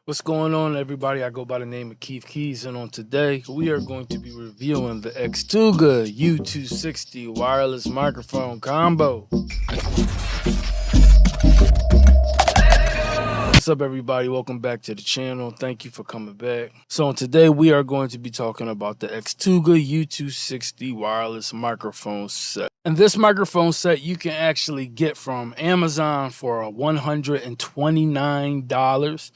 What's going on, everybody? I go by the name of Keith Keys, and on today we are going to be reviewing the XTUGA U-260 Wireless Microphone Combo. What's up, everybody? Welcome back to the channel. Thank you for coming back. So today we are going to be talking about the XTUGA U-260 Wireless Microphone set. And this microphone set you can actually get from Amazon for $129.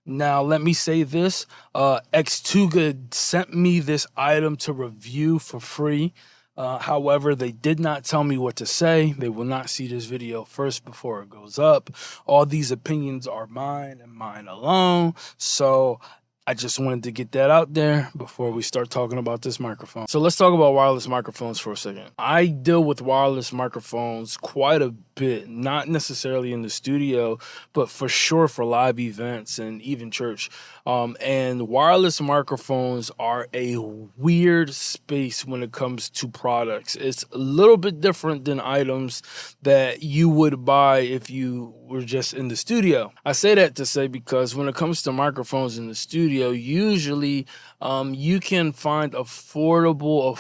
Now, let me say this, XTUGA sent me this item to review for free. However, they did not tell me what to say. They will not see this video first before it goes up. All these opinions are mine and mine alone. So I just wanted to get that out there before we start talking about this microphone. So let's talk about wireless microphones for a second. I deal with wireless microphones quite a bit, not necessarily in the studio, but for sure for live events and even church. And wireless microphones are a weird space when it comes to products. It's a little bit different than items that you would buy if you were just in the studio. I say that to say because when it comes to microphones in the studio, usually you can find affordable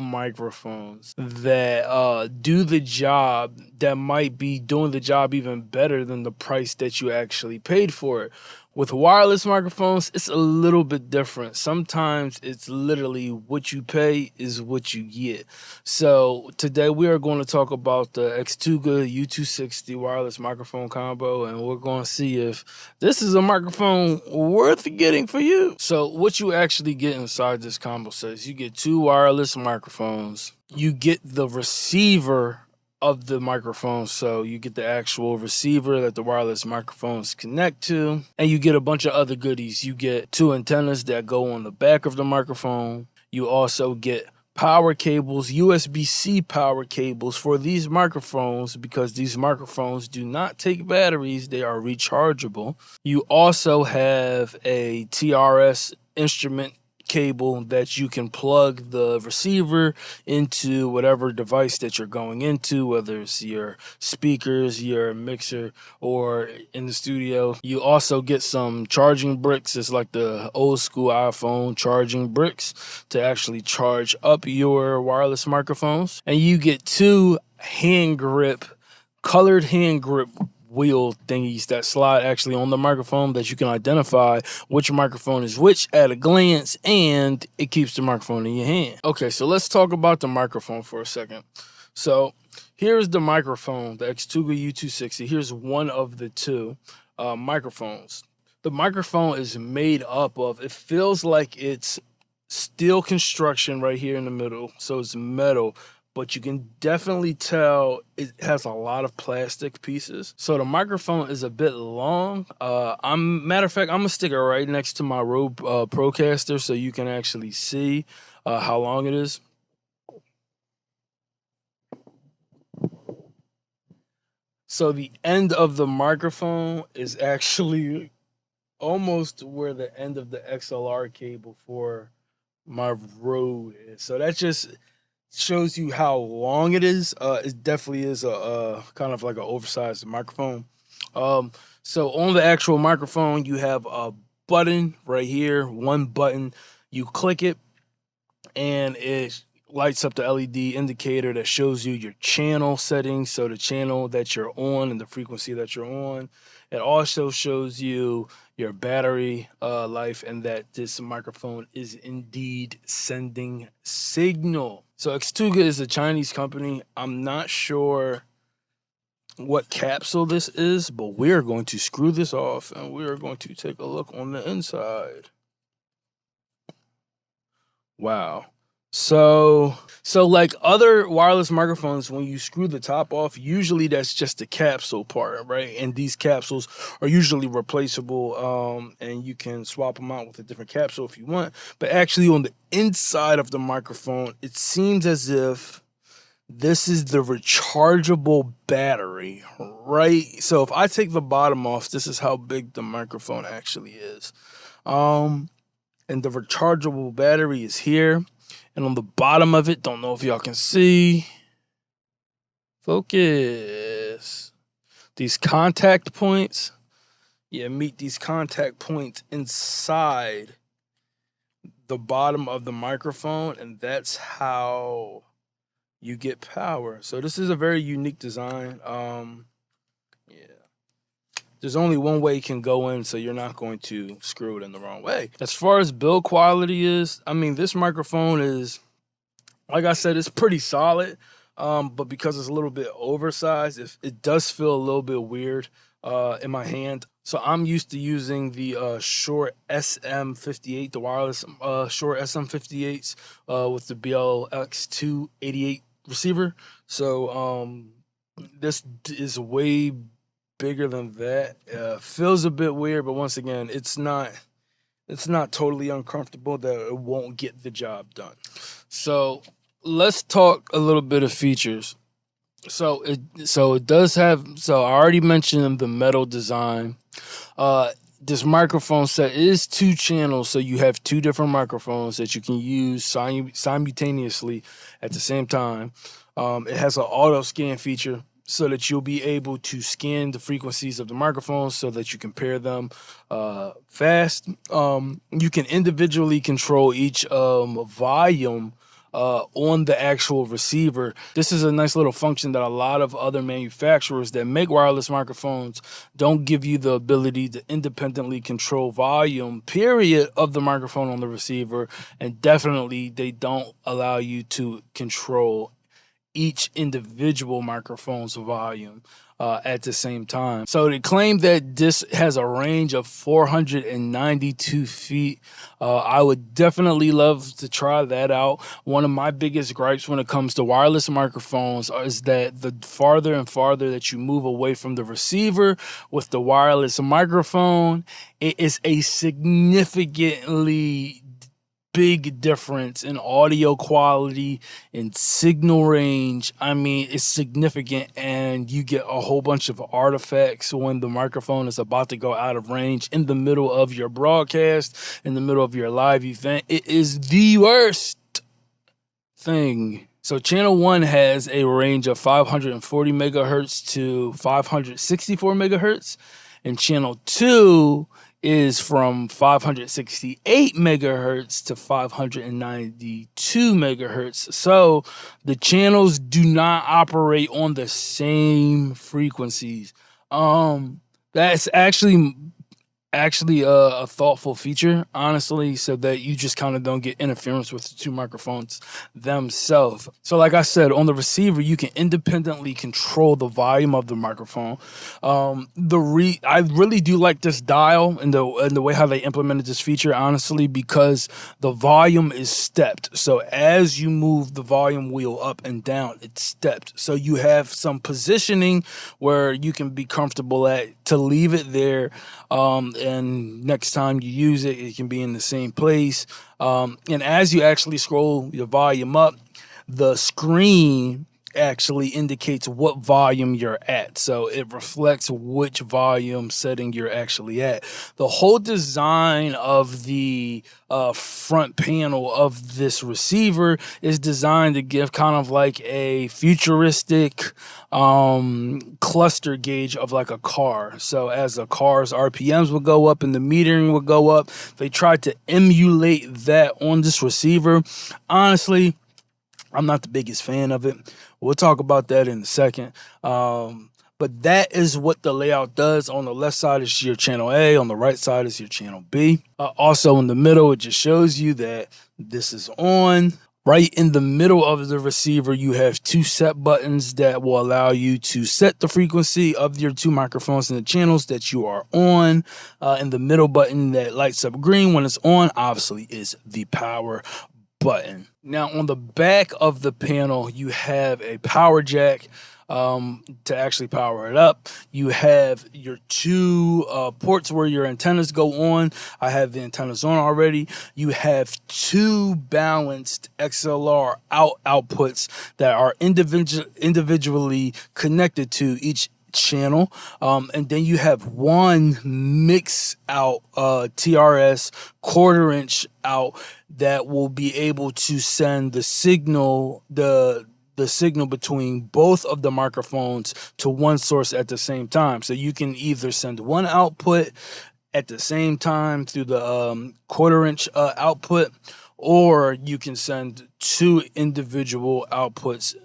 microphones that do the job, that might be doing the job even better than the price that you actually paid for it. With wireless microphones, it's a little bit different. Sometimes it's literally what you pay is what you get. So today we are going to talk about the XTUGA U-260 wireless microphone combo, and we're going to see if this is a microphone worth getting for you. So what you actually get inside this combo set is you get two wireless microphones. You get the receiver of the microphone, so you get the actual receiver that the wireless microphones connect to, and you get a bunch of other goodies. You get two antennas that go on the back of the microphone. You also get power cables, USB-C power cables for these microphones, because these microphones do not take batteries, they are rechargeable. You also have a TRS instrument cable that you can plug the receiver into whatever device that you're going into, whether it's your speakers, your mixer, or in the studio. You also get some charging bricks. It's like the old school iPhone charging bricks to actually charge up your wireless microphones. And you get two colored hand grip wheel thingies that slide actually on the microphone, that you can identify which microphone is which at a glance, and it keeps the microphone in your hand. Okay, so let's talk about the microphone for a second. So here's the microphone, the XTUGA U-260. Here's one of the two microphones. The microphone is made up of, it feels like it's steel construction right here in the middle, so it's metal, but you can definitely tell it has a lot of plastic pieces. So the microphone is a bit long. Matter of fact, I'm gonna stick it right next to my Rode Procaster so you can actually see how long it is. So the end of the microphone is actually almost where the end of the XLR cable for my Rode is. So that just shows you how long it is. It definitely is a kind of like an oversized microphone. So on the actual microphone, you have a button right here, one button. You click it, and it lights up the LED indicator that shows you your channel settings, so the channel that you're on and the frequency that you're on. It also shows you your battery life, and that this microphone is indeed sending signal. So XTUGA is a Chinese company. I'm not sure what capsule this is, but we're going to screw this off and we're going to take a look on the inside. Wow. So like other wireless microphones, when you screw the top off, usually that's just the capsule part, right? And these capsules are usually replaceable, and you can swap them out with a different capsule if you want. But actually on the inside of the microphone, it seems as if this is the rechargeable battery, right? So if I take the bottom off, this is how big the microphone actually is. And the rechargeable battery is here. And on the bottom of it, don't know if y'all can see. Focus. These contact points, meet these contact points inside the bottom of the microphone, and that's how you get power. So this is a very unique design. Yeah. There's only one way it can go in, so you're not going to screw it in the wrong way. As far as build quality is, I mean, this microphone is, like I said, it's pretty solid. But because it's a little bit oversized, it does feel a little bit weird in my hand. So I'm used to using the Shure SM58, the wireless Shure SM58s with the XTUGA receiver. So this is way bigger than that. Feels a bit weird, but once again, it's not totally uncomfortable that it won't get the job done. So let's talk a little bit of features. So it does have, so I already mentioned the metal design. This microphone set is 2 channels, so you have 2 different microphones that you can use simultaneously at the same time. It has an auto scan feature so that you'll be able to scan the frequencies of the microphones so that you can pair them fast. You can individually control each volume on the actual receiver. This is a nice little function that a lot of other manufacturers that make wireless microphones don't give you the ability to independently control volume, period, of the microphone on the receiver, and definitely they don't allow you to control each individual microphone's volume at the same time. So they claim that this has a range of 492 feet. I would definitely love to try that out. One of my biggest gripes when it comes to wireless microphones is that the farther and farther that you move away from the receiver with the wireless microphone, it is a significantly big difference in audio quality and signal range. I mean, it's significant, and you get a whole bunch of artifacts when the microphone is about to go out of range in the middle of your broadcast, in the middle of your live event. It is the worst thing. So channel 1 has a range of 540 megahertz to 564 megahertz, and channel 2 is from 568 megahertz to 592 megahertz. So the channels do not operate on the same frequencies. That's actually a thoughtful feature, honestly, so that you just kind of don't get interference with the 2 microphones themselves. So like I said, on the receiver, you can independently control the volume of the microphone. I really do like this dial and the way how they implemented this feature, honestly, because the volume is stepped. So as you move the volume wheel up and down, it's stepped. So you have some positioning where you can be comfortable at to leave it there, and next time you use it, it can be in the same place. And as you actually scroll your volume up, the screen actually indicates what volume you're at. So it reflects which volume setting you're actually at. The whole design of the front panel of this receiver is designed to give kind of like a futuristic cluster gauge of like a car. So as a car's RPMs will go up and the metering will go up, they tried to emulate that on this receiver. Honestly, I'm not the biggest fan of it. We'll talk about that in a second. But that is what the layout does. On the left side is your channel A. On the right side is your channel B. Also in the middle, it just shows you that this is on. Right in the middle of the receiver, you have 2 set buttons that will allow you to set the frequency of your 2 microphones and the channels that you are on. And the middle button that lights up green when it's on, obviously, is the power button. Now on the back of the panel, you have a power jack to actually power it up. You have your 2 ports where your antennas go on. I have the antennas on already. You have 2 balanced XLR outputs that are individually connected to each channel, and then you have 1 mix out TRS 1/4 inch out that will be able to send the signal, the the signal between both of the microphones to one source at the same time. So you can either send one output at the same time through the quarter-inch output, or you can send two individual outputs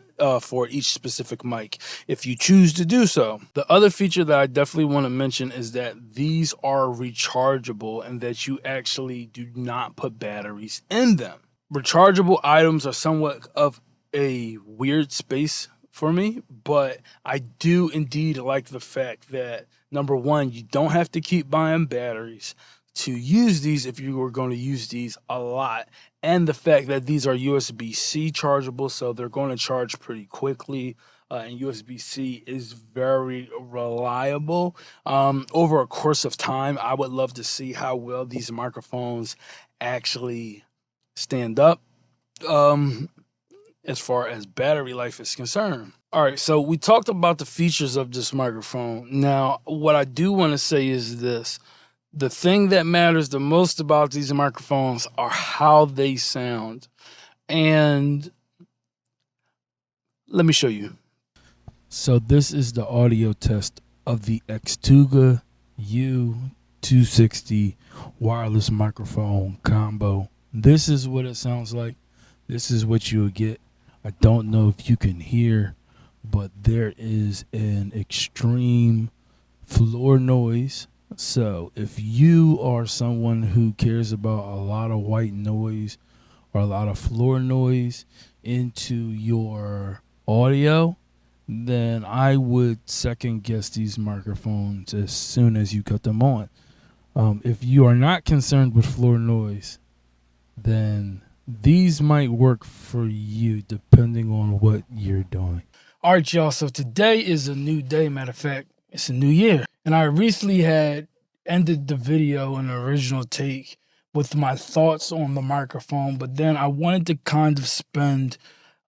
for each specific mic if you choose to do so. The other feature that I definitely want to mention is that these are rechargeable and that you actually do not put batteries in them. Rechargeable items are somewhat of a weird space for me, but I do indeed like the fact that, number one, you don't have to keep buying batteries to use these if you were going to use these a lot, and the fact that these are USB-C chargeable, so they're going to charge pretty quickly, and USB-C is very reliable. Over a course of time, I would love to see how well these microphones actually stand up as far as battery life is concerned. All right, so we talked about the features of this microphone. Now, what I do want to say is this. The thing that matters the most about these microphones are how they sound. And let me show you. So this is the audio test of the XTUGA U-260 wireless microphone combo. This is what it sounds like. This is what you would get. I don't know if you can hear, but there is an extreme floor noise. So if you are someone who cares about a lot of white noise or a lot of floor noise into your audio, then I would second guess these microphones as soon as you cut them on. If you are not concerned with floor noise, then these might work for you depending on what you're doing. All right, y'all. So today is a new day. Matter of fact, it's a new year. And I recently had ended the video in the original take with my thoughts on the microphone, but then I wanted to kind of spend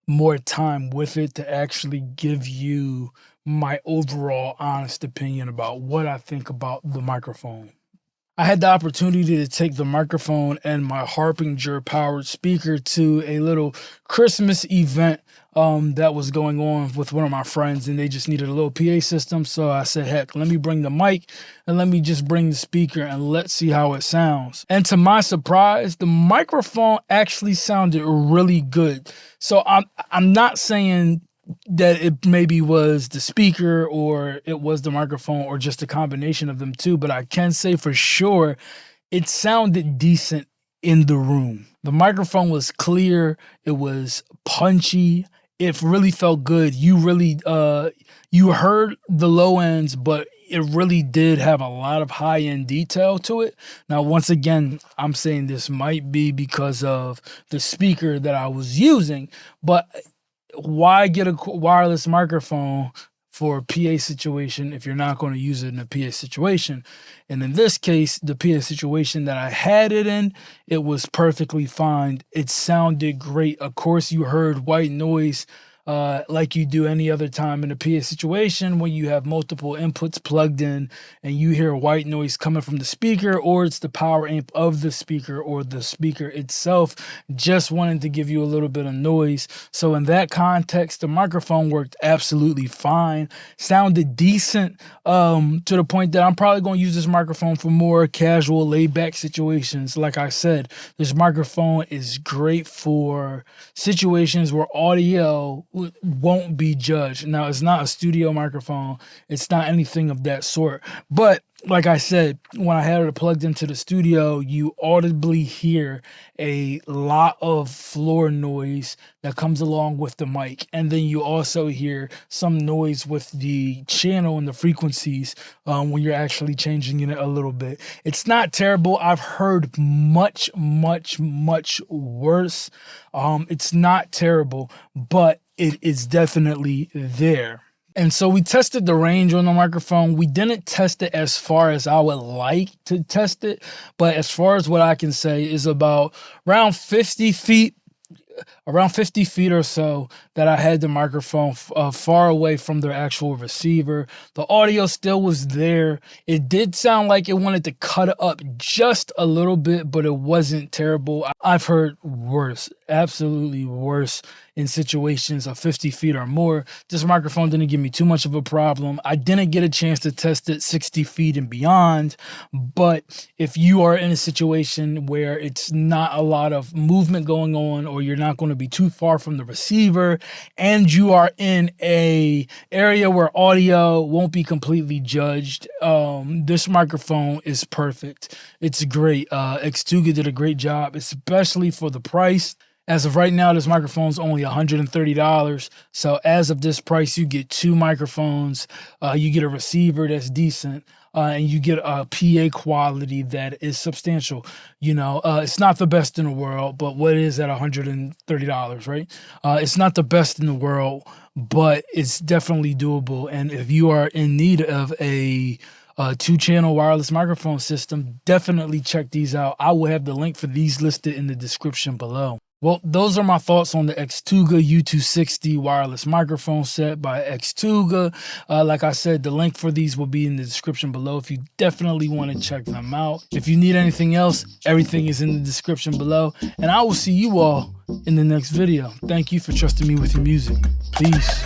more time with it to actually give you my overall honest opinion about what I think about the microphone. I had the opportunity to take the microphone and my Harbinger powered speaker to a little Christmas event that was going on with one of my friends, and they just needed a little PA system. So I said, heck, let me bring the mic and let me just bring the speaker and let's see how it sounds. And to my surprise, the microphone actually sounded really good. So I'm not saying that it maybe was the speaker or it was the microphone or just a combination of them two, but I can say for sure it sounded decent in the room. The microphone was clear, it was punchy, it really felt good. You really you heard the low ends, but it really did have a lot of high-end detail to it. Now, once again, I'm saying this might be because of the speaker that I was using, but why get a wireless microphone for a PA situation if you're not going to use it in a PA situation? And in this case, the PA situation that I had it in, it was perfectly fine. It sounded great. Of course, you heard white noise like you do any other time in a PA situation when you have multiple inputs plugged in and you hear white noise coming from the speaker, or it's the power amp of the speaker or the speaker itself just wanting to give you a little bit of noise. So in that context, the microphone worked absolutely fine, sounded decent to the point that I'm probably going to use this microphone for more casual laid back situations. Like I said, this microphone is great for situations where audio won't be judged. Now, it's not a studio microphone. It's not anything of that sort. But like I said, when I had it plugged into the studio, you audibly hear a lot of floor noise that comes along with the mic. And then you also hear some noise with the channel and the frequencies when you're actually changing it a little bit. It's not terrible. I've heard much, much, much worse. It's not terrible, but it is definitely there. And so we tested the range on the microphone. We didn't test it as far as I would like to test it, but as far as what I can say is about around 50 feet or so that I had the microphone far away from the actual receiver. The audio still was there. It did sound like it wanted to cut up just a little bit, but it wasn't terrible. I've heard worse absolutely worse in situations of 50 feet or more. This microphone didn't give me too much of a problem. I didn't get a chance to test it 60 feet and beyond, but if you are in a situation where it's not a lot of movement going on, or you're not going to be too far from the receiver, and you are in a area where audio won't be completely judged, this microphone is perfect. It's great. XTUGA did a great job, especially for the price. As of right now, this microphone's only $130. So as of this price, you get 2 microphones, you get a receiver that's decent, and you get a PA quality that is substantial. You know, it's not the best in the world, but what is at $130, right? It's not the best in the world, but it's definitely doable. And if you are in need of a 2-channel wireless microphone system, definitely check these out. I will have the link for these listed in the description below. Well, those are my thoughts on the XTUGA U-260 wireless microphone set by XTUGA. Like I said, the link for these will be in the description below if you definitely want to check them out. If you need anything else, everything is in the description below. And I will see you all in the next video. Thank you for trusting me with your music. Peace.